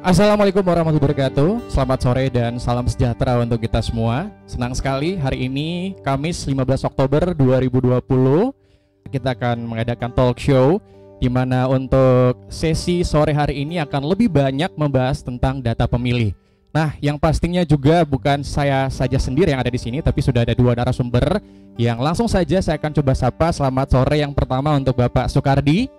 Assalamualaikum warahmatullahi wabarakatuh. Selamat sore dan salam sejahtera untuk kita semua. Senang sekali hari ini Kamis 15 Oktober 2020 kita akan mengadakan talk show di mana untuk sesi sore hari ini akan lebih banyak membahas tentang data pemilih. Nah, yang pastinya juga bukan saya saja sendiri yang ada di sini, tapi sudah ada dua narasumber yang langsung saja saya akan coba sapa. Selamat sore yang pertama untuk Bapak Soekardi.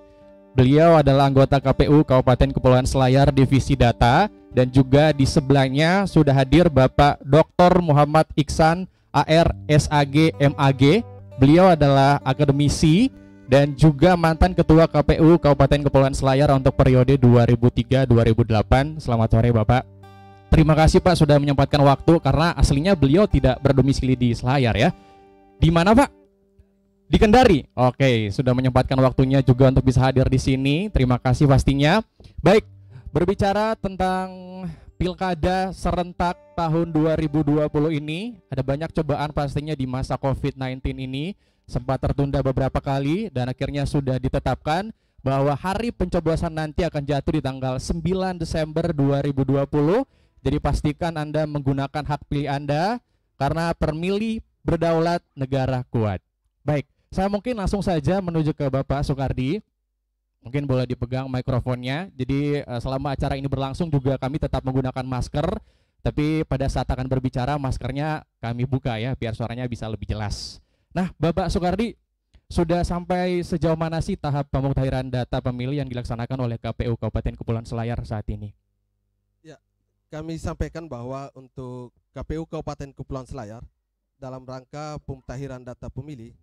Beliau adalah anggota KPU Kabupaten Kepulauan Selayar Divisi Data, dan juga di sebelahnya sudah hadir Bapak Dr. Muhammad Iksan AR SAG MAG. Beliau adalah akademisi dan juga mantan Ketua KPU Kabupaten Kepulauan Selayar untuk periode 2003-2008. Selamat sore Bapak. Terima kasih Pak sudah menyempatkan waktu karena aslinya beliau tidak berdomisili di Selayar ya. Di mana Pak? Di Kendari. Oke, sudah menyempatkan waktunya juga untuk bisa hadir di sini. Terima kasih pastinya. Baik, berbicara tentang Pilkada serentak tahun 2020 ini, ada banyak cobaan pastinya di masa COVID-19 ini. Sempat tertunda beberapa kali dan akhirnya sudah ditetapkan bahwa hari pencoblosan nanti akan jatuh di tanggal 9 Desember 2020. Jadi pastikan Anda menggunakan hak pilih Anda karena pemilih berdaulat, negara kuat. Baik. Saya mungkin langsung saja menuju ke Bapak Soekardi. Mungkin boleh dipegang mikrofonnya. Jadi selama acara ini berlangsung juga kami tetap menggunakan masker. Tapi pada saat akan berbicara maskernya kami buka ya biar suaranya bisa lebih jelas. Nah Bapak Soekardi, sudah sampai sejauh mana sih tahap pemutahiran data pemilih yang dilaksanakan oleh KPU Kabupaten Kepulauan Selayar saat ini? Ya, kami sampaikan bahwa untuk KPU Kabupaten Kepulauan Selayar dalam rangka pemutahiran data pemilih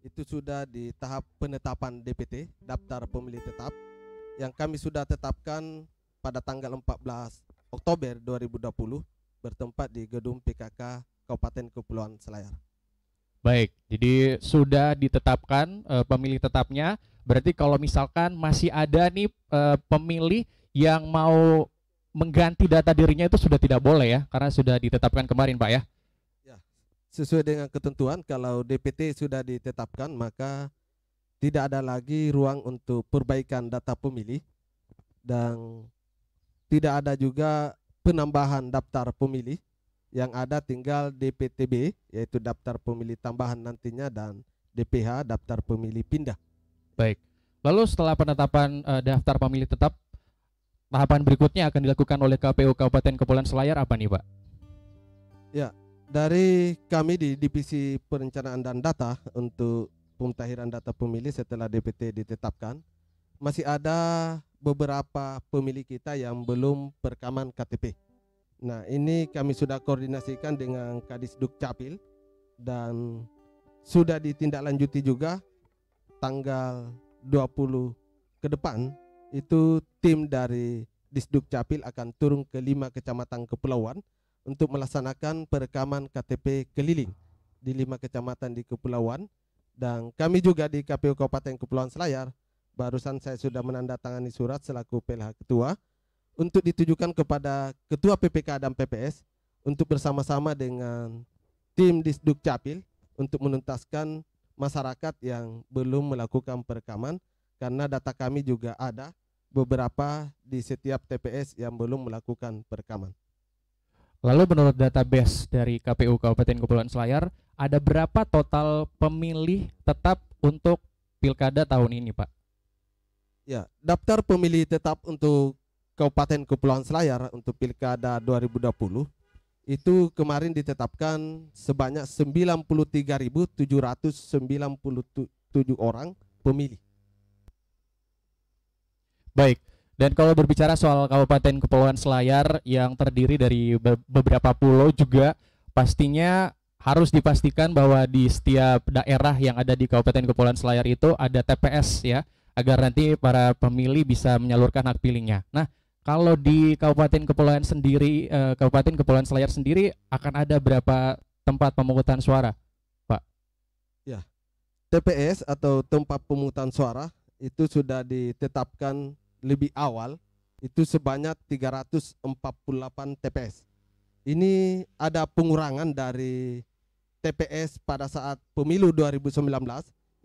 itu sudah di tahap penetapan DPT, daftar pemilih tetap, yang kami sudah tetapkan pada tanggal 14 Oktober 2020 bertempat di Gedung PKK Kabupaten Kepulauan Selayar. Baik, jadi sudah ditetapkan pemilih tetapnya. Berarti kalau misalkan masih ada nih pemilih yang mau mengganti data dirinya itu sudah tidak boleh ya, karena sudah ditetapkan kemarin Pak ya? Sesuai dengan ketentuan, kalau DPT sudah ditetapkan maka tidak ada lagi ruang untuk perbaikan data pemilih dan tidak ada juga penambahan daftar pemilih. Yang ada tinggal DPTB yaitu daftar pemilih tambahan nantinya dan DPH daftar pemilih pindah. Baik, lalu setelah penetapan daftar pemilih tetap, tahapan berikutnya akan dilakukan oleh KPU Kabupaten Kepulauan Selayar apa nih Pak? Ya, dari kami di Divisi Perencanaan dan Data untuk pemutahiran data pemilih setelah DPT ditetapkan, masih ada beberapa pemilih kita yang belum perekaman KTP. Nah, ini kami sudah koordinasikan dengan Kadisduk Capil dan sudah ditindaklanjuti juga tanggal 20 ke depan itu tim dari Disduk Capil akan turun ke 5 kecamatan kepulauan untuk melaksanakan perekaman KTP keliling di 5 kecamatan di kepulauan. Dan kami juga di KPU Kabupaten Kepulauan Selayar, barusan saya sudah menandatangani surat selaku PLH Ketua untuk ditujukan kepada Ketua PPK dan PPS untuk bersama-sama dengan tim Disduk Capil untuk menuntaskan masyarakat yang belum melakukan perekaman, karena data kami juga ada beberapa di setiap TPS yang belum melakukan perekaman. Lalu menurut database dari KPU Kabupaten Kepulauan Selayar, ada berapa total pemilih tetap untuk pilkada tahun ini, Pak? Ya, daftar pemilih tetap untuk Kabupaten Kepulauan Selayar untuk pilkada 2020 itu kemarin ditetapkan sebanyak 93.797 orang pemilih. Baik, dan kalau berbicara soal Kabupaten Kepulauan Selayar yang terdiri dari beberapa pulau juga, pastinya harus dipastikan bahwa di setiap daerah yang ada di Kabupaten Kepulauan Selayar itu ada TPS ya, agar nanti para pemilih bisa menyalurkan hak pilihnya. Nah, kalau di Kabupaten Kepulauan sendiri, Kabupaten Kepulauan Selayar sendiri akan ada berapa tempat pemungutan suara, Pak? Ya, TPS atau tempat pemungutan suara itu sudah ditetapkan lebih awal, itu sebanyak 348 TPS. Ini ada pengurangan dari TPS pada saat pemilu 2019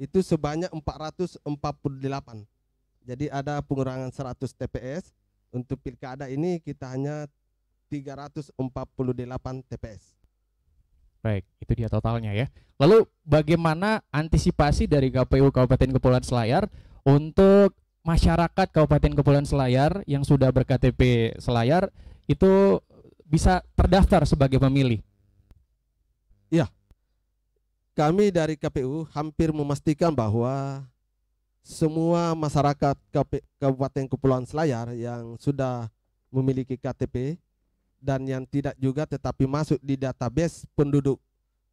itu sebanyak 448. Jadi ada pengurangan 100 TPS. Untuk pilkada ini kita hanya 348 TPS. Baik, itu dia totalnya ya. Lalu bagaimana antisipasi dari KPU Kabupaten Kepulauan Selayar untuk masyarakat Kabupaten Kepulauan Selayar yang sudah ber-KTP Selayar itu bisa terdaftar sebagai pemilih? Ya, kami dari KPU hampir memastikan bahwa semua masyarakat Kabupaten Kepulauan Selayar yang sudah memiliki KTP dan yang tidak juga tetapi masuk di database penduduk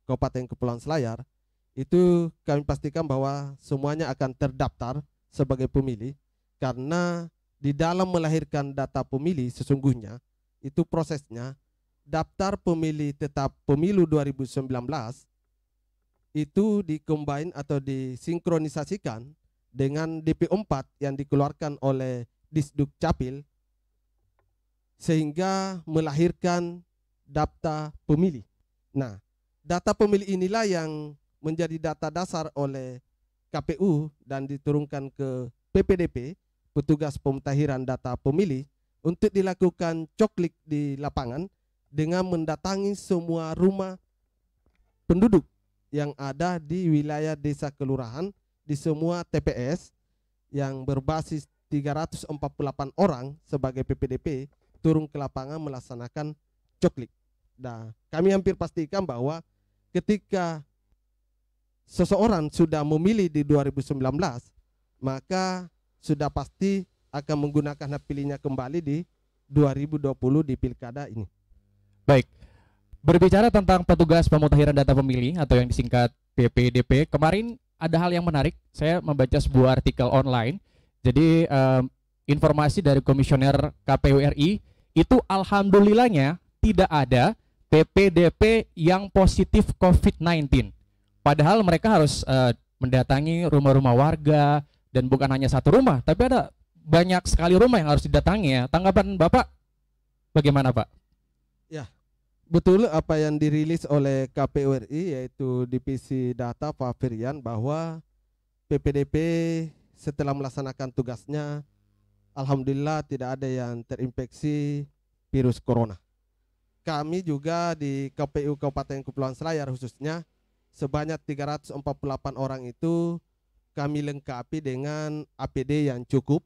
Kabupaten Kepulauan Selayar, itu kami pastikan bahwa semuanya akan terdaftar sebagai pemilih, karena di dalam melahirkan data pemilih sesungguhnya itu prosesnya daftar pemilih tetap pemilu 2019 itu dikombin atau disinkronisasikan dengan DP4 yang dikeluarkan oleh Disduk Capil sehingga melahirkan data pemilih. Nah, data pemilih inilah yang menjadi data dasar oleh KPU dan diturunkan ke PPDP, petugas pemutahiran data pemilih, untuk dilakukan coklik di lapangan dengan mendatangi semua rumah penduduk yang ada di wilayah desa kelurahan di semua TPS yang berbasis 348 orang sebagai PPDP turun ke lapangan melaksanakan coklik. Nah, kami hampir pastikan bahwa ketika seseorang sudah memilih di 2019, maka sudah pasti akan menggunakan hak pilihnya kembali di 2020 di pilkada ini. Baik, berbicara tentang petugas pemutahiran data pemilih atau yang disingkat PPDP, kemarin ada hal yang menarik. Saya membaca sebuah artikel online. Jadi informasi dari Komisioner KPU RI itu alhamdulillahnya tidak ada PPDP yang positif COVID-19. Padahal mereka harus mendatangi rumah-rumah warga, dan bukan hanya satu rumah, tapi ada banyak sekali rumah yang harus didatangi ya. Tanggapan Bapak bagaimana, Pak? Ya, betul apa yang dirilis oleh KPU RI yaitu Divisi Data Pak Firian, bahwa PPDP setelah melaksanakan tugasnya alhamdulillah tidak ada yang terinfeksi virus corona. Kami juga di KPU Kabupaten Kepulauan Selayar khususnya sebanyak 348 orang itu kami lengkapi dengan APD yang cukup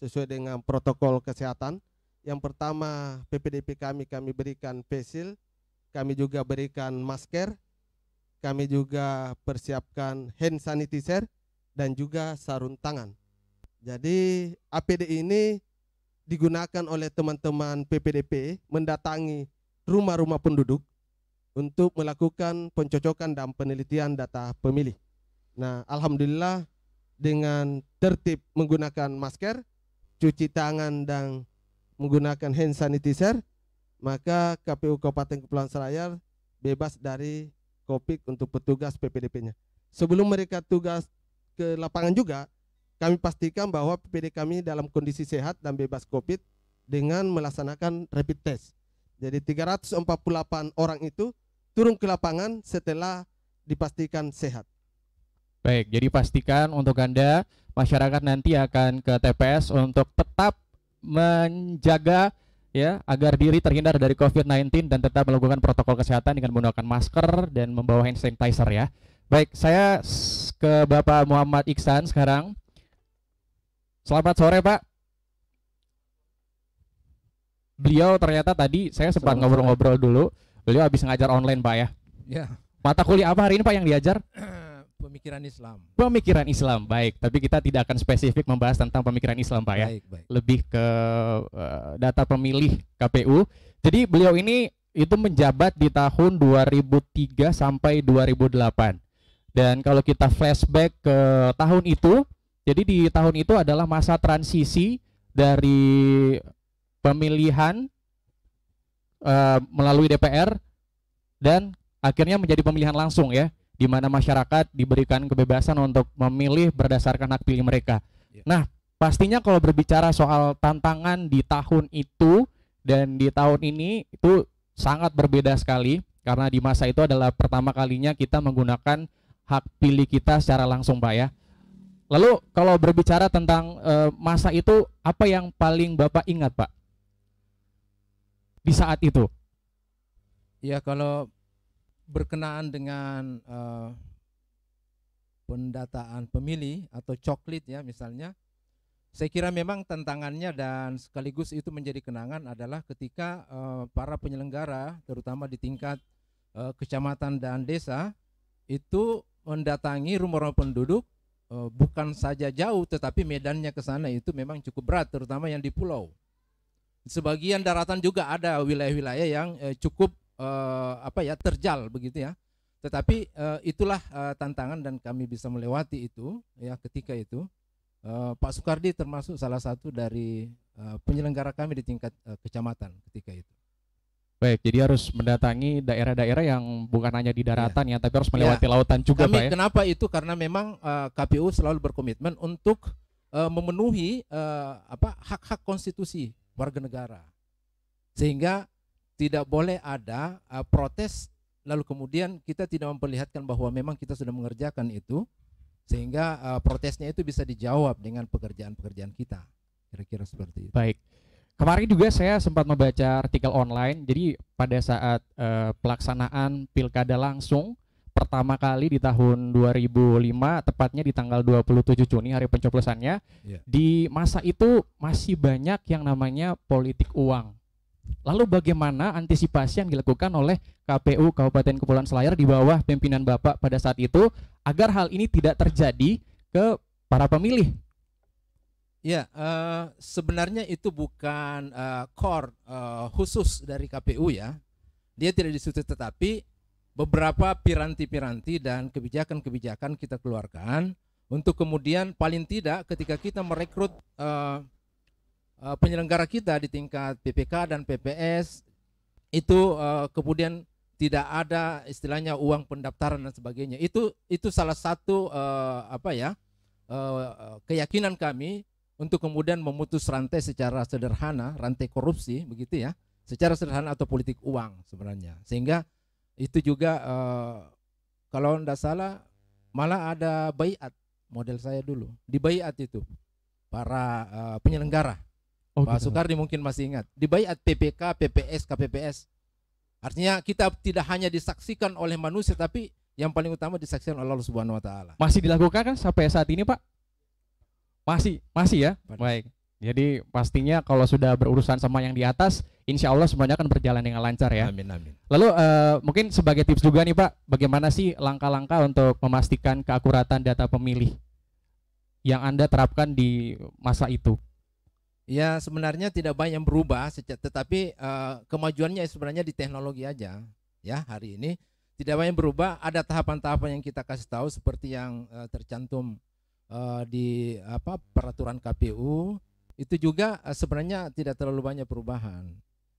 sesuai dengan protokol kesehatan. Yang pertama, PPDP kami berikan face shield, kami juga berikan masker, kami juga persiapkan hand sanitizer dan juga sarung tangan. Jadi APD ini digunakan oleh teman-teman PPDP mendatangi rumah-rumah penduduk untuk melakukan pencocokan dan penelitian data pemilih. Nah, alhamdulillah dengan tertib menggunakan masker, cuci tangan dan menggunakan hand sanitizer, maka KPU Kabupaten Kepulauan Selayar bebas dari COVID untuk petugas PPDP-nya. Sebelum mereka tugas ke lapangan juga, kami pastikan bahwa PPD kami dalam kondisi sehat dan bebas COVID dengan melaksanakan rapid test. Jadi 348 orang itu turun ke lapangan setelah dipastikan sehat. Baik, jadi pastikan untuk Anda masyarakat nanti akan ke TPS untuk tetap menjaga ya agar diri terhindar dari COVID-19 dan tetap melakukan protokol kesehatan dengan menggunakan masker dan membawa hand sanitizer ya. Baik, saya ke Bapak Muhammad Iksan sekarang. Selamat sore, Pak. Beliau ternyata tadi saya sempat ngobrol-ngobrol dulu. Beliau habis ngajar online, Pak ya. Ya, Mata kuliah apa hari ini, Pak, yang diajar? pemikiran Islam. Pemikiran Islam. Baik, tapi kita tidak akan spesifik membahas tentang pemikiran Islam, Pak ya. Baik, baik. Lebih ke data pemilih KPU. Jadi beliau ini itu menjabat di tahun 2003 sampai 2008. Dan kalau kita flashback ke tahun itu, jadi di tahun itu adalah masa transisi dari pemilihan melalui DPR dan akhirnya menjadi pemilihan langsung ya, di mana masyarakat diberikan kebebasan untuk memilih berdasarkan hak pilih mereka. Ya. Nah, pastinya kalau berbicara soal tantangan di tahun itu dan di tahun ini itu sangat berbeda sekali karena di masa itu adalah pertama kalinya kita menggunakan hak pilih kita secara langsung, Pak ya. Lalu kalau berbicara tentang masa itu, apa yang paling Bapak ingat, Pak? Di saat itu? Ya, kalau berkenaan dengan pendataan pemilih atau coklit ya misalnya, saya kira memang tantangannya dan sekaligus itu menjadi kenangan adalah ketika para penyelenggara terutama di tingkat kecamatan dan desa itu mendatangi rumah-rumah penduduk, bukan saja jauh tetapi medannya ke sana itu memang cukup berat, terutama yang di pulau. Sebagian daratan juga ada wilayah-wilayah yang cukup terjal begitu ya. Tetapi itulah tantangan dan kami bisa melewati itu ya ketika itu. Pak Soekardi termasuk salah satu dari penyelenggara kami di tingkat kecamatan ketika itu. Baik, jadi harus mendatangi daerah-daerah yang bukan hanya di daratan ya, tapi harus melewati lautan juga, kami, Pak ya. Kenapa itu? Karena memang KPU selalu berkomitmen untuk memenuhi hak-hak konstitusi warga negara. Sehingga tidak boleh ada protes lalu kemudian kita tidak memperlihatkan bahwa memang kita sudah mengerjakan itu, sehingga protesnya itu bisa dijawab dengan pekerjaan-pekerjaan kita. Kira-kira seperti itu. Baik. Kemarin juga saya sempat membaca artikel online. Jadi pada saat pelaksanaan pilkada langsung pertama kali di tahun 2005, tepatnya di tanggal 27 Juni hari pencoblosannya, di masa itu masih banyak yang namanya politik uang. Lalu bagaimana antisipasi yang dilakukan oleh KPU Kabupaten Kepulauan Selayar di bawah pimpinan Bapak pada saat itu agar hal ini tidak terjadi ke para pemilih? Ya, sebenarnya itu bukan core khusus dari KPU ya. Dia tidak disusun, tetapi beberapa piranti-piranti dan kebijakan-kebijakan kita keluarkan untuk kemudian paling tidak ketika kita merekrut penyelenggara kita di tingkat PPK dan PPS itu kemudian tidak ada istilahnya uang pendaftaran dan sebagainya. Itu salah satu keyakinan kami untuk kemudian memutus rantai secara sederhana, rantai korupsi begitu ya, secara sederhana atau politik uang sebenarnya. Sehingga itu juga kalau tidak salah malah ada baiat model saya dulu. Di baiat itu para penyelenggara. Pak Soekardi mungkin masih ingat. Di baiat PPK, PPS, KPPS. Artinya kita tidak hanya disaksikan oleh manusia tapi yang paling utama disaksikan oleh Allah Subhanahu wa taala. Masih dilakukan kan sampai saat ini, Pak? Masih ya. Baik. Jadi pastinya kalau sudah berurusan sama yang di atas, insya Allah semuanya akan berjalan dengan lancar ya. Amin, amin. Lalu mungkin sebagai tips juga nih Pak, bagaimana sih langkah-langkah untuk memastikan keakuratan data pemilih yang Anda terapkan di masa itu? Ya sebenarnya tidak banyak yang berubah, tetapi kemajuannya sebenarnya di teknologi aja. Ya hari ini tidak banyak berubah. Ada tahapan-tahapan yang kita kasih tahu seperti yang tercantum di peraturan KPU. Itu juga sebenarnya tidak terlalu banyak perubahan.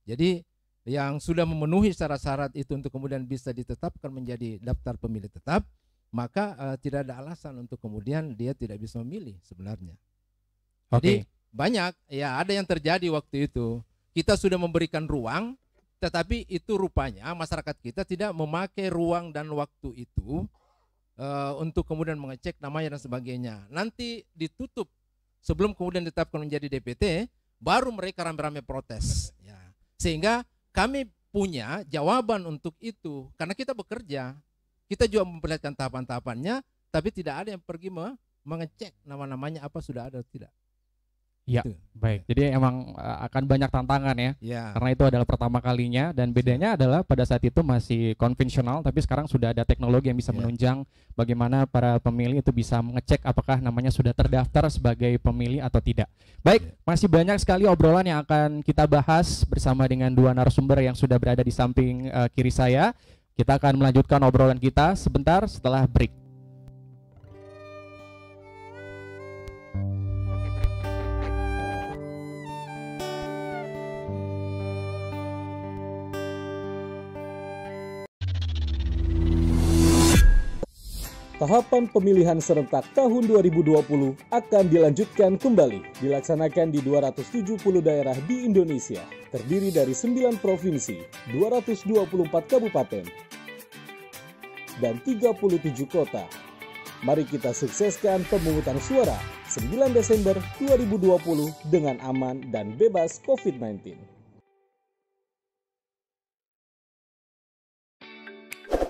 Jadi yang sudah memenuhi syarat-syarat itu untuk kemudian bisa ditetapkan menjadi daftar pemilih tetap, maka tidak ada alasan untuk kemudian dia tidak bisa memilih sebenarnya. Jadi banyak ya ada yang terjadi waktu itu. Kita sudah memberikan ruang, tetapi itu rupanya masyarakat kita tidak memakai ruang dan waktu itu untuk kemudian mengecek namanya dan sebagainya. Nanti ditutup sebelum kemudian ditetapkan menjadi DPT, baru mereka rame-rame protes. Ya. Sehingga kami punya jawaban untuk itu, karena kita bekerja, kita juga memperlihatkan tahapan-tahapannya, tapi tidak ada yang pergi mengecek nama-namanya apa sudah ada atau tidak. Ya, Itu. baik. Jadi emang akan banyak tantangan ya. Ya. Karena itu adalah pertama kalinya dan bedanya adalah pada saat itu masih konvensional tapi sekarang sudah ada teknologi yang bisa Ya. menunjang bagaimana para pemilih itu bisa mengecek apakah namanya sudah terdaftar sebagai pemilih atau tidak. Baik, masih banyak sekali obrolan yang akan kita bahas bersama dengan dua narasumber yang sudah berada di samping kiri saya. Kita akan melanjutkan obrolan kita sebentar setelah break. Tahapan pemilihan serentak tahun 2020 akan dilanjutkan kembali, dilaksanakan di 270 daerah di Indonesia, terdiri dari 9 provinsi, 224 kabupaten, dan 37 kota. Mari kita sukseskan pemungutan suara 9 Desember 2020 dengan aman dan bebas COVID-19.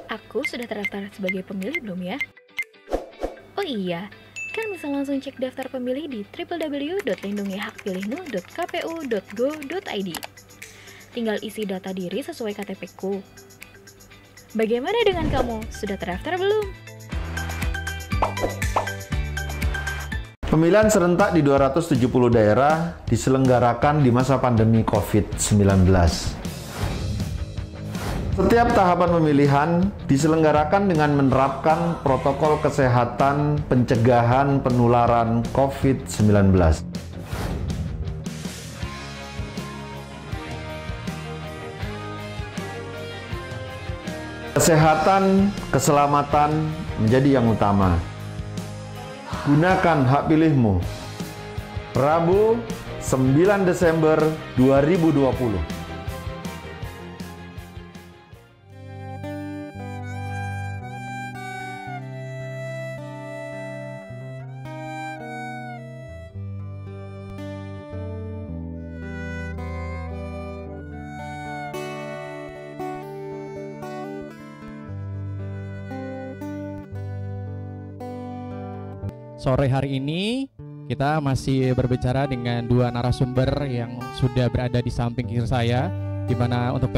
Aku sudah terdaftar sebagai pemilih belum ya? Oh iya, kan bisa langsung cek daftar pemilih di www.lindungihakpilihnu.kpu.go.id. Tinggal isi data diri sesuai KTP-ku. Bagaimana dengan kamu? Sudah terdaftar belum? Pemilihan serentak di 270 daerah diselenggarakan di masa pandemi COVID-19. Setiap tahapan pemilihan diselenggarakan dengan menerapkan protokol kesehatan pencegahan penularan COVID-19. Kesehatan, keselamatan menjadi yang utama. Gunakan hak pilihmu. Rabu, 9 Desember 2020. Sore hari ini kita masih berbicara dengan dua narasumber yang sudah berada di samping kiri saya, di mana untuk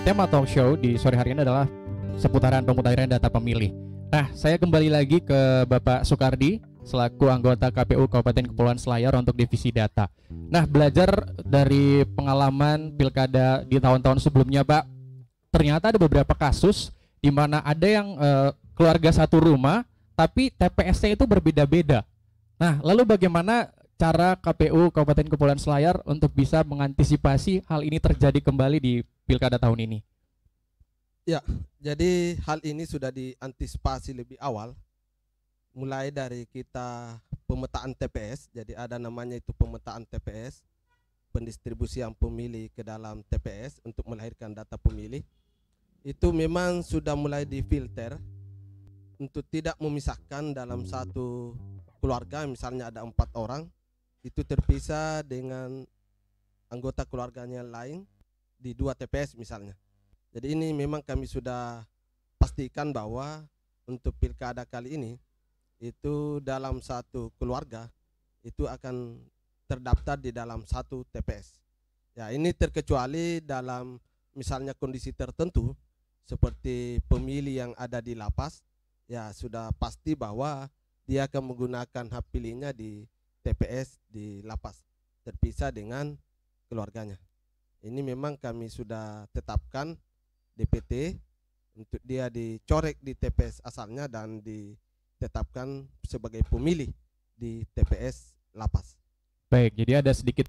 tema talk show di sore hari ini adalah seputaran pemutahiran data pemilih. Nah, saya kembali lagi ke Bapak Soekardi selaku anggota KPU Kabupaten Kepulauan Selayar untuk divisi data. Nah, belajar dari pengalaman pilkada di tahun-tahun sebelumnya, Pak, ternyata ada beberapa kasus di mana ada yang keluarga satu rumah tapi TPS-nya itu berbeda-beda. Nah, lalu bagaimana cara KPU Kabupaten Kepulauan Selayar untuk bisa mengantisipasi hal ini terjadi kembali di pilkada tahun ini? Ya, jadi hal ini sudah diantisipasi lebih awal, mulai dari kita pemetaan TPS. Jadi ada namanya itu pemetaan TPS, pendistribusian pemilih ke dalam TPS untuk melahirkan data pemilih. Itu memang sudah mulai difilter untuk tidak memisahkan dalam satu keluarga. Misalnya ada 4 orang, itu terpisah dengan anggota keluarganya lain di 2 TPS misalnya. Jadi ini memang kami sudah pastikan bahwa untuk pilkada kali ini itu dalam satu keluarga itu akan terdaftar di dalam satu TPS. Ya, ini terkecuali dalam misalnya kondisi tertentu seperti pemilih yang ada di lapas. Ya, sudah pasti bahwa dia akan menggunakan hak pilihnya di TPS di lapas, terpisah dengan keluarganya. Ini memang kami sudah tetapkan DPT untuk dia dicorek di TPS asalnya dan ditetapkan sebagai pemilih di TPS lapas. Baik, jadi ada sedikit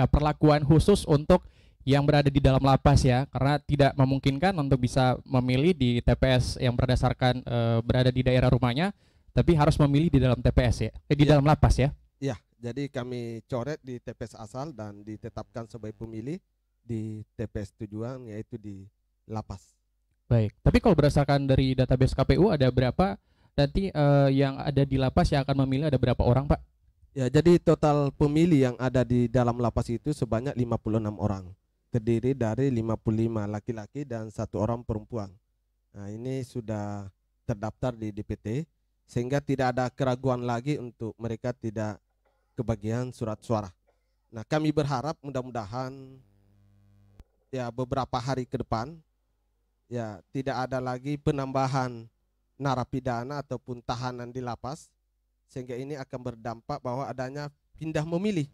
perlakuan khusus untuk yang berada di dalam lapas ya, karena tidak memungkinkan untuk bisa memilih di TPS yang berdasarkan berada di daerah rumahnya, tapi harus memilih di dalam TPS ya, di dalam lapas ya. Ya, jadi kami coret di TPS asal dan ditetapkan sebagai pemilih di TPS tujuan, yaitu di lapas. Baik, tapi kalau berdasarkan dari database KPU ada berapa nanti yang ada di lapas yang akan memilih ada berapa orang, Pak? Ya, jadi total pemilih yang ada di dalam lapas itu sebanyak 56 orang. Terdiri dari 55 laki-laki dan 1 orang perempuan. Nah, ini sudah terdaftar di DPT sehingga tidak ada keraguan lagi untuk mereka tidak kebagian surat suara. Nah, kami berharap mudah-mudahan ya beberapa hari ke depan ya tidak ada lagi penambahan narapidana ataupun tahanan di lapas, sehingga ini akan berdampak bahwa adanya pindah memilih.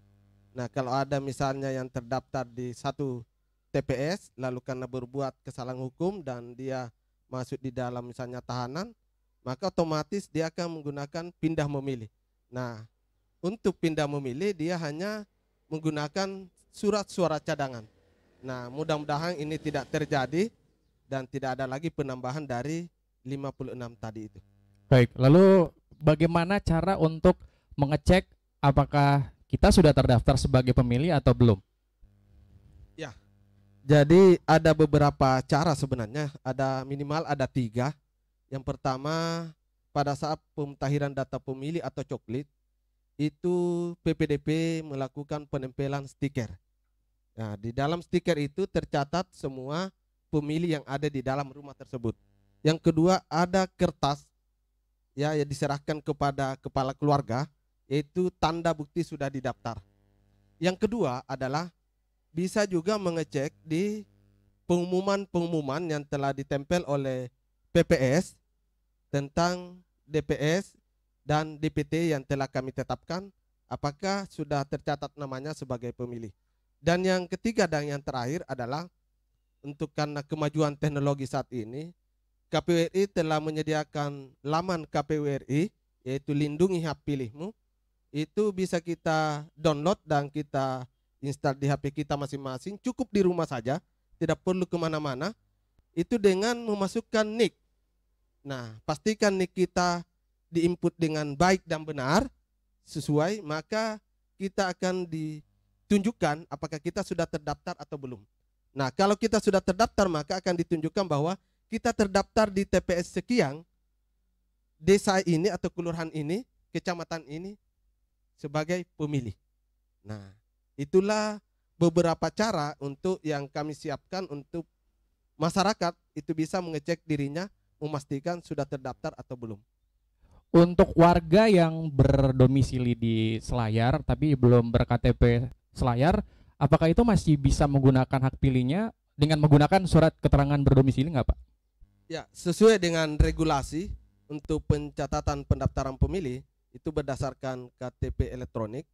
Nah, kalau ada misalnya yang terdaftar di satu TPS lalu karena berbuat kesalahan hukum dan dia masuk di dalam misalnya tahanan, maka otomatis dia akan menggunakan pindah memilih. Nah, untuk pindah memilih dia hanya menggunakan surat suara cadangan. Nah, mudah-mudahan ini tidak terjadi dan tidak ada lagi penambahan dari 56 tadi itu. Baik, lalu bagaimana cara untuk mengecek apakah kita sudah terdaftar sebagai pemilih atau belum? Ya, jadi ada beberapa cara sebenarnya, ada minimal ada 3. Yang pertama, pada saat pemutahiran data pemilih atau coklit, itu PPDP melakukan penempelan stiker. Nah, di dalam stiker itu tercatat semua pemilih yang ada di dalam rumah tersebut. Yang kedua, ada kertas ya yang diserahkan kepada kepala keluarga, yaitu tanda bukti sudah didaftar. Yang kedua adalah bisa juga mengecek di pengumuman-pengumuman yang telah ditempel oleh PPS tentang DPS dan DPT yang telah kami tetapkan, apakah sudah tercatat namanya sebagai pemilih. Dan yang ketiga dan yang terakhir adalah untuk karena kemajuan teknologi saat ini, KPU RI telah menyediakan laman KPU RI, yaitu Lindungi Hak Pilihmu. Itu bisa kita download dan kita install di HP kita masing-masing, cukup di rumah saja, tidak perlu kemana-mana. Itu dengan memasukkan NIK. Nah, pastikan NIK kita diinput dengan baik dan benar, sesuai, maka kita akan ditunjukkan apakah kita sudah terdaftar atau belum. Nah, kalau kita sudah terdaftar, maka akan ditunjukkan bahwa kita terdaftar di TPS sekian, desa ini atau kelurahan ini, kecamatan ini sebagai pemilih. Nah, itulah beberapa cara untuk yang kami siapkan untuk masyarakat itu bisa mengecek dirinya, memastikan sudah terdaftar atau belum. Untuk warga yang berdomisili di Selayar tapi belum berKTP Selayar, apakah itu masih bisa menggunakan hak pilihnya dengan menggunakan surat keterangan berdomisili nggak, Pak? Ya, sesuai dengan regulasi untuk pencatatan pendaftaran pemilih itu berdasarkan KTP elektronik.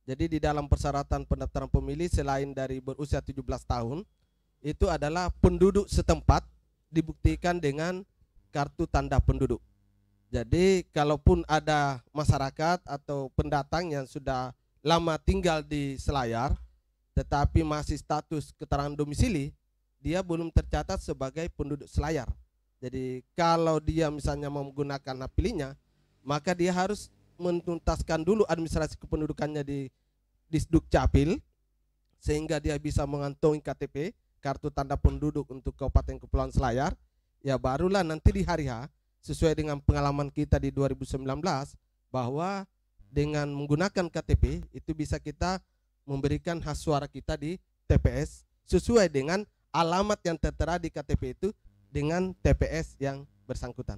Jadi di dalam persyaratan pendaftaran pemilih selain dari berusia 17 tahun, itu adalah penduduk setempat dibuktikan dengan kartu tanda penduduk. Jadi kalaupun ada masyarakat atau pendatang yang sudah lama tinggal di Selayar tetapi masih status keterangan domisili, dia belum tercatat sebagai penduduk Selayar. Jadi kalau dia misalnya mau menggunakan hak pilihnya, maka dia harus menuntaskan dulu administrasi kependudukannya di Disduk Capil sehingga dia bisa mengantongi KTP, kartu tanda penduduk untuk Kabupaten Kepulauan Selayar. Ya barulah nanti di hari H sesuai dengan pengalaman kita di 2019 bahwa dengan menggunakan KTP itu bisa kita memberikan hak suara kita di TPS sesuai dengan alamat yang tertera di KTP itu dengan TPS yang bersangkutan.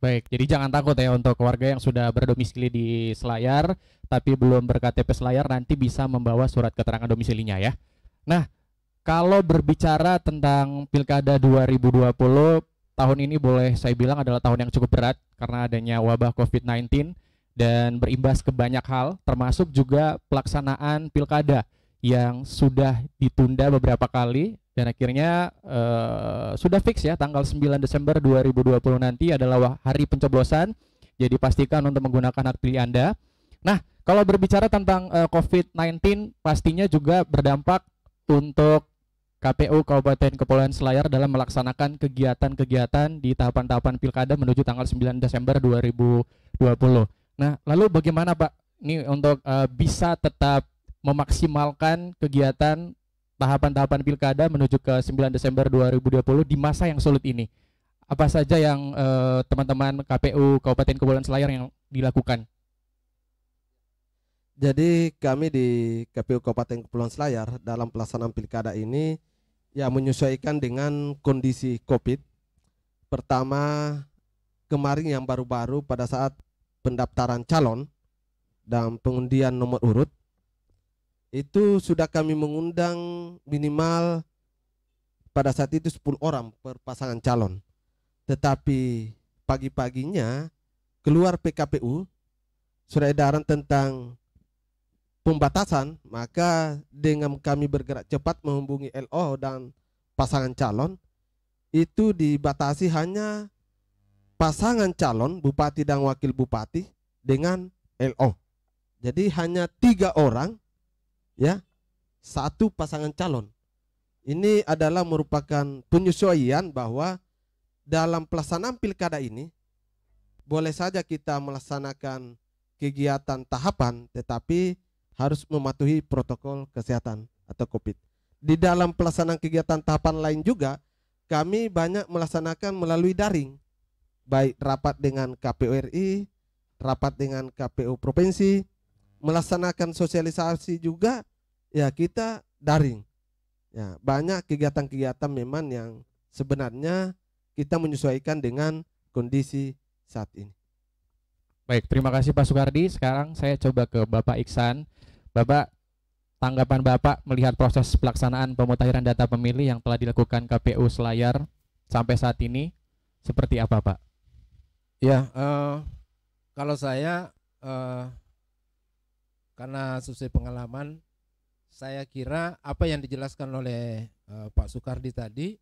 Baik, jadi jangan takut ya untuk warga yang sudah berdomisili di Selayar tapi belum berKTP Selayar, nanti bisa membawa surat keterangan domisilinya ya. Nah, kalau berbicara tentang Pilkada 2020, tahun ini boleh saya bilang adalah tahun yang cukup berat karena adanya wabah COVID-19 dan berimbas ke banyak hal, termasuk juga pelaksanaan Pilkada yang sudah ditunda beberapa kali dan akhirnya sudah fix ya tanggal 9 Desember 2020 nanti adalah hari pencoblosan. Jadi pastikan untuk menggunakan hak pilih Anda. Nah, kalau berbicara tentang COVID-19 pastinya juga berdampak untuk KPU Kabupaten Kepulauan Selayar dalam melaksanakan kegiatan-kegiatan di tahapan-tahapan Pilkada menuju tanggal 9 Desember 2020. Nah, lalu bagaimana Pak ini untuk bisa tetap memaksimalkan kegiatan tahapan-tahapan Pilkada menuju ke 9 Desember 2020 di masa yang sulit ini? apa saja yang teman-teman KPU Kabupaten Kepulauan Selayar yang dilakukan? Jadi kami di KPU Kabupaten Kepulauan Selayar dalam pelaksanaan pilkada ini ya menyesuaikan dengan kondisi COVID. Pertama, kemarin yang baru-baru pada saat pendaftaran calon dan pengundian nomor urut itu sudah kami mengundang minimal pada saat itu 10 orang per pasangan calon. Tetapi pagi-paginya keluar PKPU surat edaran tentang pembatasan, maka dengan kami bergerak cepat menghubungi LO dan pasangan calon itu dibatasi hanya pasangan calon bupati dan wakil bupati dengan LO. Jadi hanya 3 orang ya, 1 pasangan calon. Ini adalah merupakan penyesuaian bahwa dalam pelaksanaan pilkada ini boleh saja kita melaksanakan kegiatan tahapan tetapi harus mematuhi protokol kesehatan atau COVID. Di dalam pelaksanaan kegiatan tahapan lain juga kami banyak melaksanakan melalui daring, baik rapat dengan KPU RI, rapat dengan KPU provinsi, melaksanakan sosialisasi juga ya kita daring. Ya, banyak kegiatan-kegiatan memang yang sebenarnya kita menyesuaikan dengan kondisi saat ini. Baik, terima kasih Pak Soekardi. Sekarang saya coba ke Bapak Iksan. Bapak, tanggapan Bapak melihat proses pelaksanaan pemutahiran data pemilih yang telah dilakukan KPU Selayar sampai saat ini seperti apa, Pak? Ya, kalau saya karena sesuai pengalaman, saya kira apa yang dijelaskan oleh Pak Soekardi tadi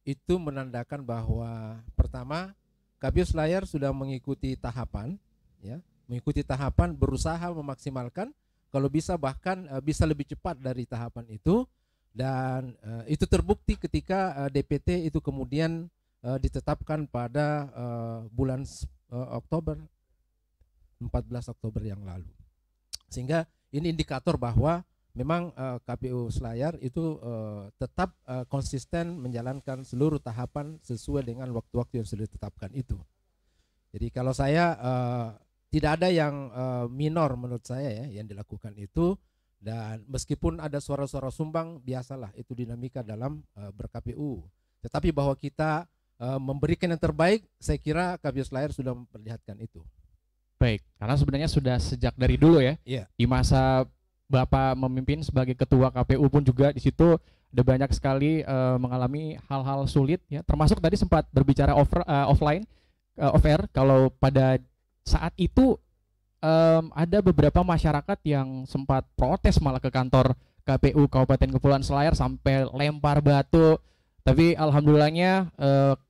itu menandakan bahwa pertama KPU Selayar sudah mengikuti tahapan, ya, mengikuti tahapan, berusaha memaksimalkan, kalau bisa bahkan bisa lebih cepat dari tahapan itu, dan itu terbukti ketika DPT itu kemudian ditetapkan pada bulan Oktober, 14 Oktober yang lalu, sehingga ini indikator bahwa memang KPU Selayar itu tetap konsisten menjalankan seluruh tahapan sesuai dengan waktu-waktu yang sudah ditetapkan itu. Jadi kalau saya tidak ada yang minor menurut saya ya yang dilakukan itu, dan meskipun ada suara-suara sumbang biasalah, itu dinamika dalam ber-KPU. Tetapi bahwa kita memberikan yang terbaik, saya kira KPU Selayar sudah memperlihatkan itu. Baik, karena sebenarnya sudah sejak dari dulu ya. Iya. Di masa Bapak memimpin sebagai ketua KPU pun juga di situ ada banyak sekali mengalami hal-hal sulit ya, termasuk tadi sempat berbicara offline off air kalau pada saat itu ada beberapa masyarakat yang sempat protes malah ke kantor KPU Kabupaten Kepulauan Selayar sampai lempar batu, tapi alhamdulillahnya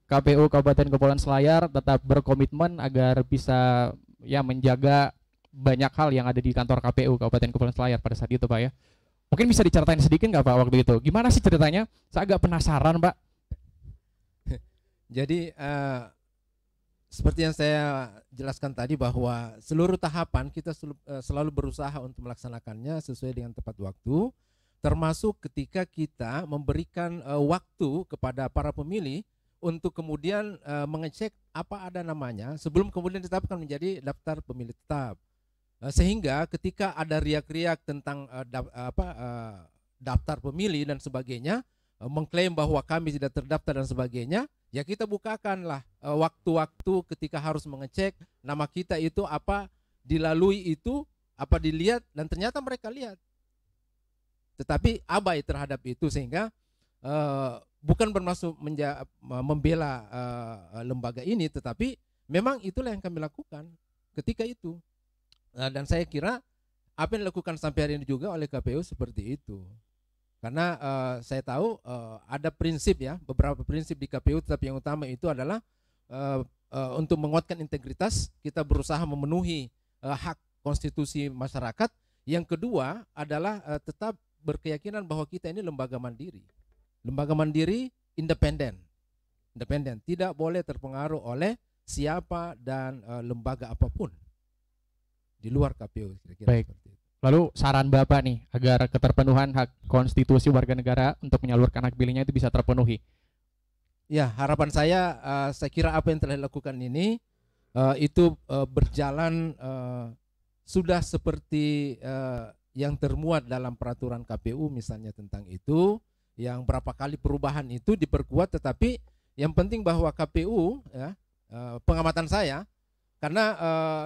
KPU Kabupaten Kepulauan Selayar tetap berkomitmen agar bisa ya menjaga banyak hal yang ada di kantor KPU Kabupaten Kepulauan Selayar pada saat itu, Pak ya. Mungkin bisa diceritain sedikit nggak Pak waktu itu? Gimana sih ceritanya? Saya agak penasaran, Pak. Jadi seperti yang saya jelaskan tadi bahwa seluruh tahapan kita selalu berusaha untuk melaksanakannya sesuai dengan tepat waktu, termasuk ketika kita memberikan waktu kepada para pemilih untuk kemudian mengecek apa ada namanya sebelum kemudian ditetapkan menjadi daftar pemilih tetap. Sehingga ketika ada riak-riak tentang daftar pemilih dan sebagainya, mengklaim bahwa kami tidak terdaftar dan sebagainya, ya kita bukakanlah waktu-waktu ketika harus mengecek nama kita itu apa dilalui itu, apa dilihat, dan ternyata mereka lihat. Tetapi abai terhadap itu, sehingga bukan bermaksud membela lembaga ini, tetapi memang itulah yang kami lakukan ketika itu. Dan saya kira apa yang dilakukan sampai hari ini juga oleh KPU seperti itu. Karena saya tahu ada prinsip ya, beberapa prinsip di KPU, tetapi yang utama itu adalah untuk menguatkan integritas, kita berusaha memenuhi hak konstitusi masyarakat. Yang kedua adalah tetap berkeyakinan bahwa kita ini lembaga mandiri. Lembaga mandiri independen. Independen, tidak boleh terpengaruh oleh siapa dan lembaga apapun di luar KPU, kira-kira. Baik. Seperti itu. Lalu saran Bapak nih agar keterpenuhan hak konstitusi warga negara untuk menyalurkan hak pilihnya itu bisa terpenuhi. Ya, harapan saya kira apa yang telah dilakukan ini itu berjalan sudah seperti yang termuat dalam peraturan KPU misalnya tentang itu, yang berapa kali perubahan itu diperkuat, tetapi yang penting bahwa KPU ya, pengamatan saya, karena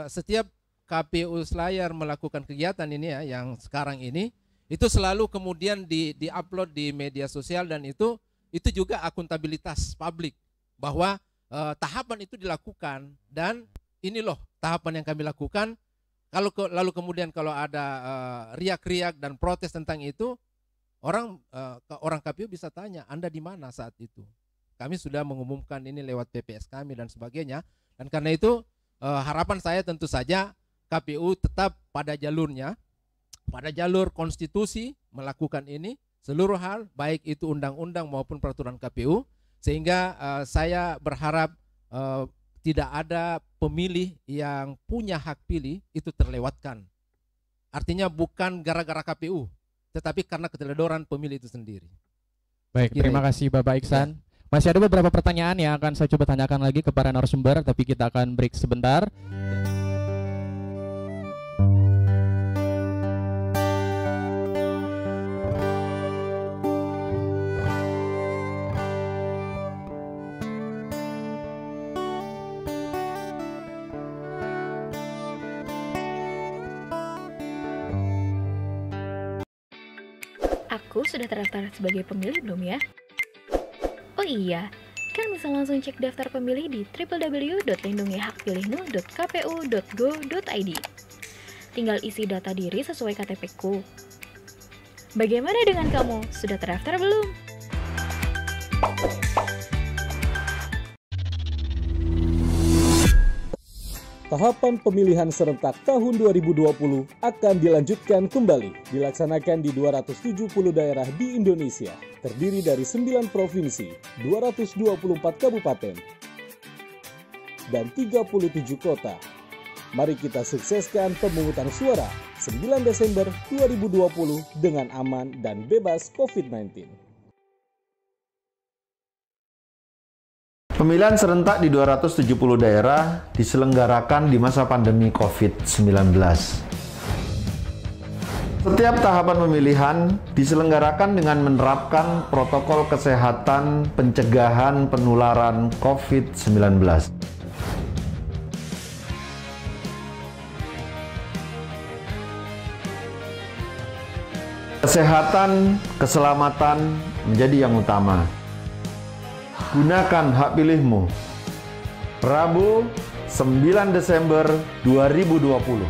setiap KPU Selayar melakukan kegiatan ini ya, yang sekarang ini itu selalu kemudian di-upload di media sosial, dan itu juga akuntabilitas publik bahwa tahapan itu dilakukan, dan ini loh tahapan yang kami lakukan. Lalu kemudian kalau ada riak-riak dan protes tentang itu, orang KPU bisa tanya, Anda di mana saat itu? Kami sudah mengumumkan ini lewat PPS kami dan sebagainya. Dan karena itu harapan saya tentu saja KPU tetap pada jalurnya, pada jalur konstitusi melakukan ini seluruh hal, baik itu undang-undang maupun peraturan KPU, sehingga saya berharap tidak ada pemilih yang punya hak pilih itu terlewatkan. Artinya bukan gara-gara KPU, tetapi karena keteledoran pemilih itu sendiri. Baik, terima kasih Bapak Iksan. Masih ada beberapa pertanyaan yang akan saya coba tanyakan lagi kepada narasumber, tapi kita akan break sebentar. Aku sudah terdaftar sebagai pemilih belum ya? Oh iya, kan bisa langsung cek daftar pemilih di www.lindungihakpilihnu.kpu.go.id. Tinggal isi data diri sesuai KTP-ku. Bagaimana dengan kamu? Sudah terdaftar belum? Tahapan pemilihan serentak tahun 2020 akan dilanjutkan kembali, dilaksanakan di 270 daerah di Indonesia, terdiri dari 9 provinsi, 224 kabupaten, dan 37 kota. Mari kita sukseskan pemungutan suara 9 Desember 2020 dengan aman dan bebas COVID-19. Pemilihan serentak di 270 daerah diselenggarakan di masa pandemi COVID-19. Setiap tahapan pemilihan diselenggarakan dengan menerapkan protokol kesehatan pencegahan penularan COVID-19. Kesehatan, keselamatan menjadi yang utama. Gunakan hak pilihmu. Rabu, 9 Desember 2020.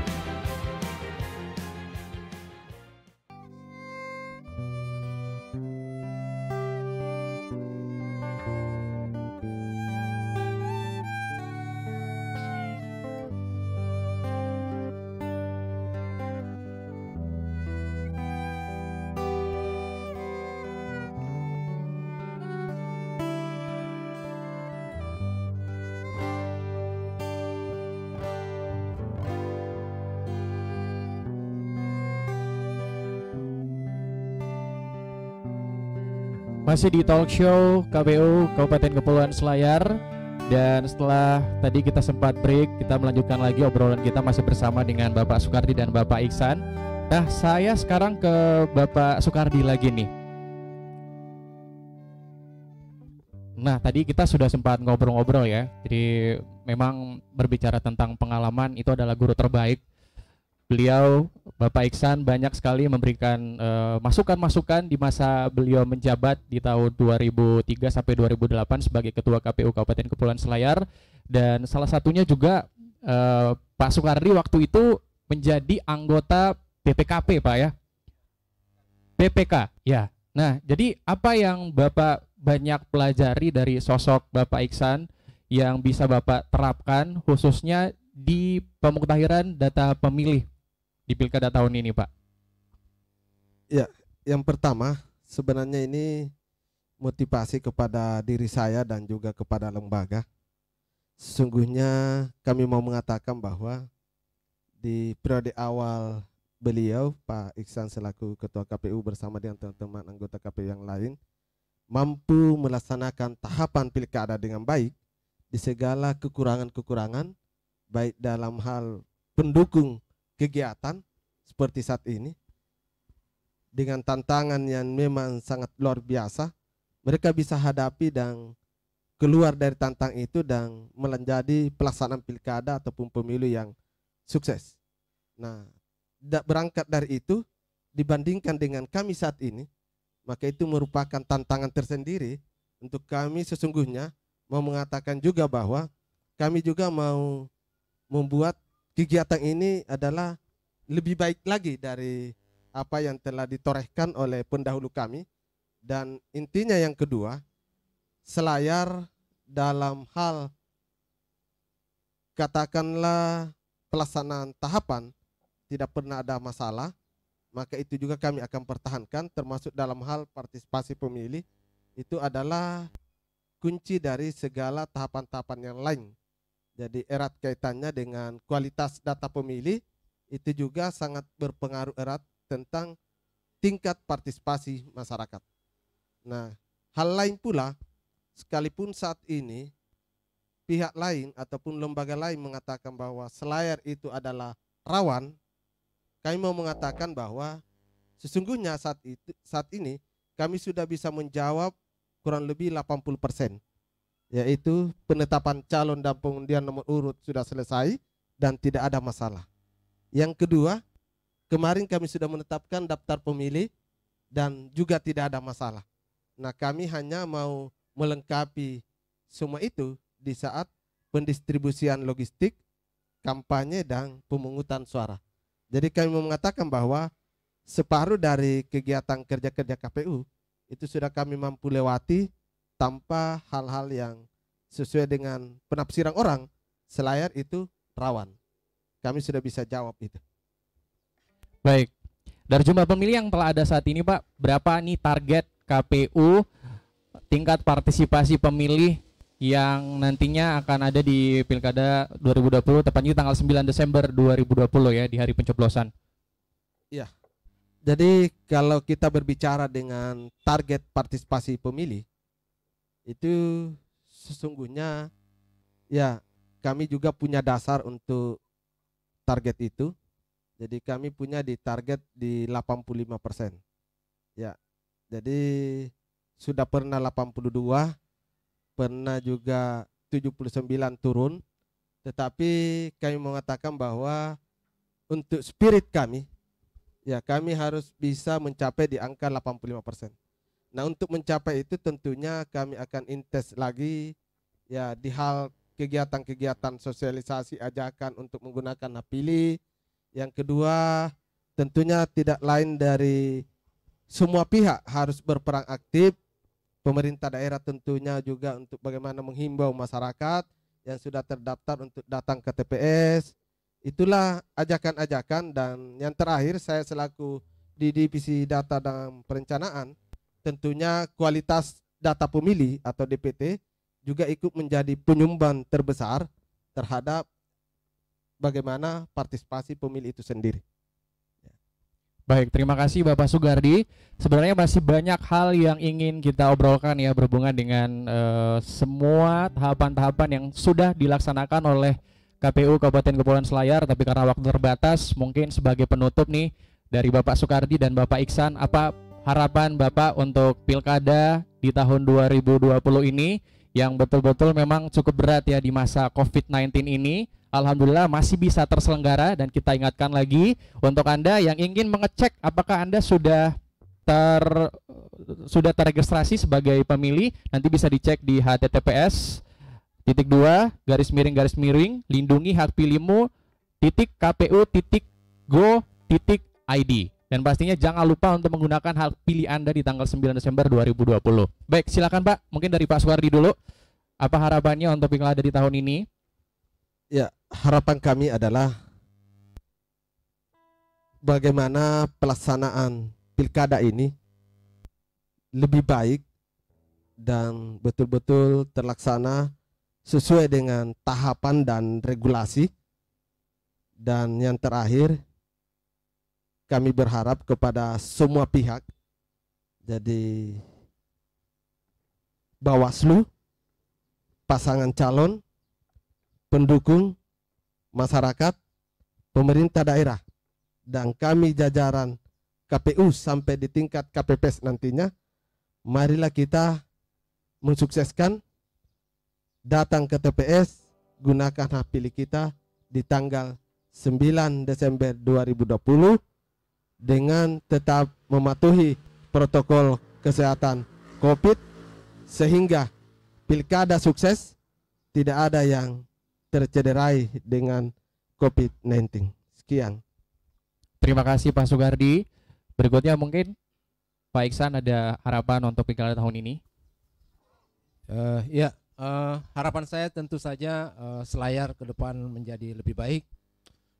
Masih di talk show KPU Kabupaten Kepulauan Selayar, dan setelah tadi kita sempat break, kita melanjutkan lagi obrolan kita masih bersama dengan Bapak Soekardi dan Bapak Iksan. Nah, saya sekarang ke Bapak Soekardi lagi nih. Nah, tadi kita sudah sempat ngobrol-ngobrol ya. Jadi memang berbicara tentang pengalaman itu adalah guru terbaik. Beliau, Bapak Iksan, banyak sekali memberikan masukan-masukan di masa beliau menjabat di tahun 2003 sampai 2008 sebagai Ketua KPU Kabupaten Kepulauan Selayar, dan salah satunya juga Pak Soekardi waktu itu menjadi anggota BPKP, Pak ya. BPK, ya. Nah, jadi apa yang Bapak banyak pelajari dari sosok Bapak Iksan yang bisa Bapak terapkan khususnya di pemuktahiran data pemilih di Pilkada tahun ini, Pak? Ya, yang pertama sebenarnya ini motivasi kepada diri saya dan juga kepada lembaga. Sesungguhnya kami mau mengatakan bahwa di periode awal beliau, Pak Iksan selaku Ketua KPU bersama dengan teman-teman anggota KPU yang lain, mampu melaksanakan tahapan pilkada dengan baik di segala kekurangan-kekurangan, baik dalam hal pendukung kegiatan seperti saat ini, dengan tantangan yang memang sangat luar biasa, mereka bisa hadapi dan keluar dari tantangan itu dan menjadi pelaksanaan pilkada ataupun pemilu yang sukses. Nah, berangkat dari itu, dibandingkan dengan kami saat ini, maka itu merupakan tantangan tersendiri untuk kami. Sesungguhnya mau mengatakan juga bahwa kami juga mau membuat kegiatan ini adalah lebih baik lagi dari apa yang telah ditorehkan oleh pendahulu kami. Dan intinya yang kedua, selayar dalam hal katakanlah pelaksanaan tahapan tidak pernah ada masalah, maka itu juga kami akan pertahankan, termasuk dalam hal partisipasi pemilih. Itu adalah kunci dari segala tahapan-tahapan yang lain. Jadi erat kaitannya dengan kualitas data pemilih, itu juga sangat berpengaruh erat tentang tingkat partisipasi masyarakat. Nah, hal lain pula, sekalipun saat ini pihak lain ataupun lembaga lain mengatakan bahwa selayar itu adalah rawan, kami mau mengatakan bahwa sesungguhnya saat ini kami sudah bisa menjawab kurang lebih 80%, yaitu penetapan calon dan pengundian nomor urut sudah selesai dan tidak ada masalah. Yang kedua, kemarin kami sudah menetapkan daftar pemilih dan juga tidak ada masalah. Nah, kami hanya mau melengkapi semua itu di saat pendistribusian logistik, kampanye, dan pemungutan suara. Jadi kami mau mengatakan bahwa separuh dari kegiatan kerja-kerja KPU itu sudah kami mampu lewati tanpa hal-hal yang sesuai dengan penafsiran orang, selayar itu rawan. Kami sudah bisa jawab itu. Baik, dari jumlah pemilih yang telah ada saat ini Pak, berapa nih target KPU tingkat partisipasi pemilih yang nantinya akan ada di Pilkada 2020, tepatnya tanggal 9 Desember 2020 ya, di hari pencoblosan? Iya. Jadi kalau kita berbicara dengan target partisipasi pemilih, itu sesungguhnya ya kami juga punya dasar untuk target itu. Jadi kami punya di target di 85%. Ya. Jadi sudah pernah 82, pernah juga 79 turun, tetapi kami mengatakan bahwa untuk spirit kami, ya kami harus bisa mencapai di angka 85%. Nah, untuk mencapai itu tentunya kami akan intens lagi ya di hal kegiatan-kegiatan sosialisasi, ajakan untuk menggunakan hak pilih. Yang kedua, tentunya tidak lain dari semua pihak harus berperan aktif. Pemerintah daerah tentunya juga untuk bagaimana menghimbau masyarakat yang sudah terdaftar untuk datang ke TPS. Itulah ajakan-ajakan. Dan yang terakhir, saya selaku di Divisi Data dan Perencanaan, tentunya kualitas data pemilih atau DPT juga ikut menjadi penyumbang terbesar terhadap bagaimana partisipasi pemilih itu sendiri. Baik, terima kasih Bapak Sugardi. Sebenarnya masih banyak hal yang ingin kita obrolkan ya, berhubungan dengan semua tahapan-tahapan yang sudah dilaksanakan oleh KPU Kabupaten Kepulauan Selayar. Tapi karena waktu terbatas, mungkin sebagai penutup nih dari Bapak Sugardi dan Bapak Iksan, apa harapan Bapak untuk Pilkada di tahun 2020 ini yang betul-betul memang cukup berat ya di masa COVID-19 ini? Alhamdulillah masih bisa terselenggara, dan kita ingatkan lagi untuk Anda yang ingin mengecek apakah Anda sudah terregistrasi sebagai pemilih, nanti bisa dicek di https://lindungi-hak pilihmu.kpu.go.id. Dan pastinya jangan lupa untuk menggunakan hak pilih Anda di tanggal 9 Desember 2020. Baik, silakan Pak, mungkin dari Pak Suwardi dulu. Apa harapannya untuk Pilkada di tahun ini? Ya, harapan kami adalah bagaimana pelaksanaan pilkada ini lebih baik dan betul-betul terlaksana sesuai dengan tahapan dan regulasi. Dan yang terakhir, kami berharap kepada semua pihak, jadi Bawaslu, pasangan calon, pendukung, masyarakat, pemerintah daerah, dan kami jajaran KPU sampai di tingkat KPPS nantinya, marilah kita mensukseskan, datang ke TPS, gunakan hak pilih kita di tanggal 9 Desember 2020 dengan tetap mematuhi protokol kesehatan COVID sehingga pilkada sukses, tidak ada yang tercederai dengan COVID-19. Sekian. Terima kasih Pak Sugardi. Berikutnya mungkin Pak Iksan ada harapan untuk pilkada tahun ini? Harapan saya tentu saja Selayar ke depan menjadi lebih baik,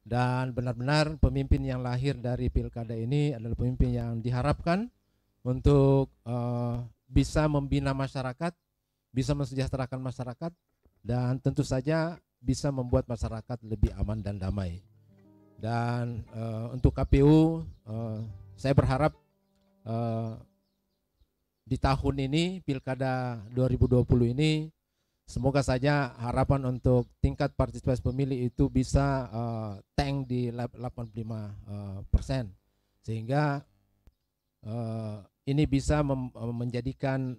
dan benar-benar pemimpin yang lahir dari pilkada ini adalah pemimpin yang diharapkan untuk bisa membina masyarakat, bisa mensejahterakan masyarakat, dan tentu saja bisa membuat masyarakat lebih aman dan damai. Dan untuk KPU, saya berharap di tahun ini, pilkada 2020 ini, semoga saja harapan untuk tingkat partisipasi pemilih itu bisa tank di 85%, sehingga ini bisa menjadikan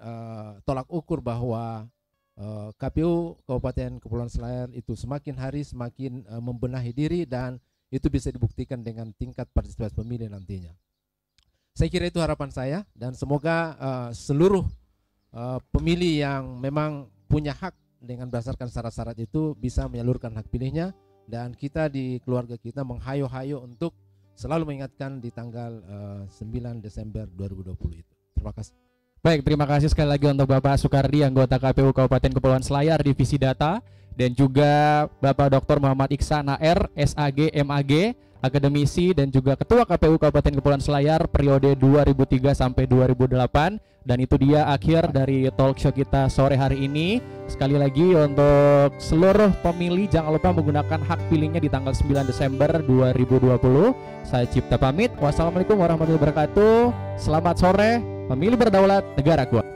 tolak ukur bahwa KPU Kabupaten Kepulauan Selayar itu semakin hari semakin membenahi diri, dan itu bisa dibuktikan dengan tingkat partisipasi pemilih nantinya. Saya kira itu harapan saya, dan semoga seluruh pemilih yang memang punya hak dengan berdasarkan syarat-syarat itu bisa menyalurkan hak pilihnya, dan kita di keluarga kita menghayo-hayo untuk selalu mengingatkan di tanggal 9 Desember 2020 itu. Terima kasih. Baik, terima kasih sekali lagi untuk Bapak Sukardi, anggota KPU Kabupaten Kepulauan Selayar Divisi Data, dan juga Bapak Dr. Muhammad Iksan HR, SAG, MAG, akademisi dan juga Ketua KPU Kabupaten Kepulauan Selayar periode 2003 sampai 2008. Dan itu dia akhir dari talk show kita sore hari ini. Sekali lagi untuk seluruh pemilih, jangan lupa menggunakan hak pilihnya di tanggal 9 Desember 2020. Saya Cipta pamit. Wassalamualaikum warahmatullahi wabarakatuh. Selamat sore, pemilih berdaulat, negara kuat.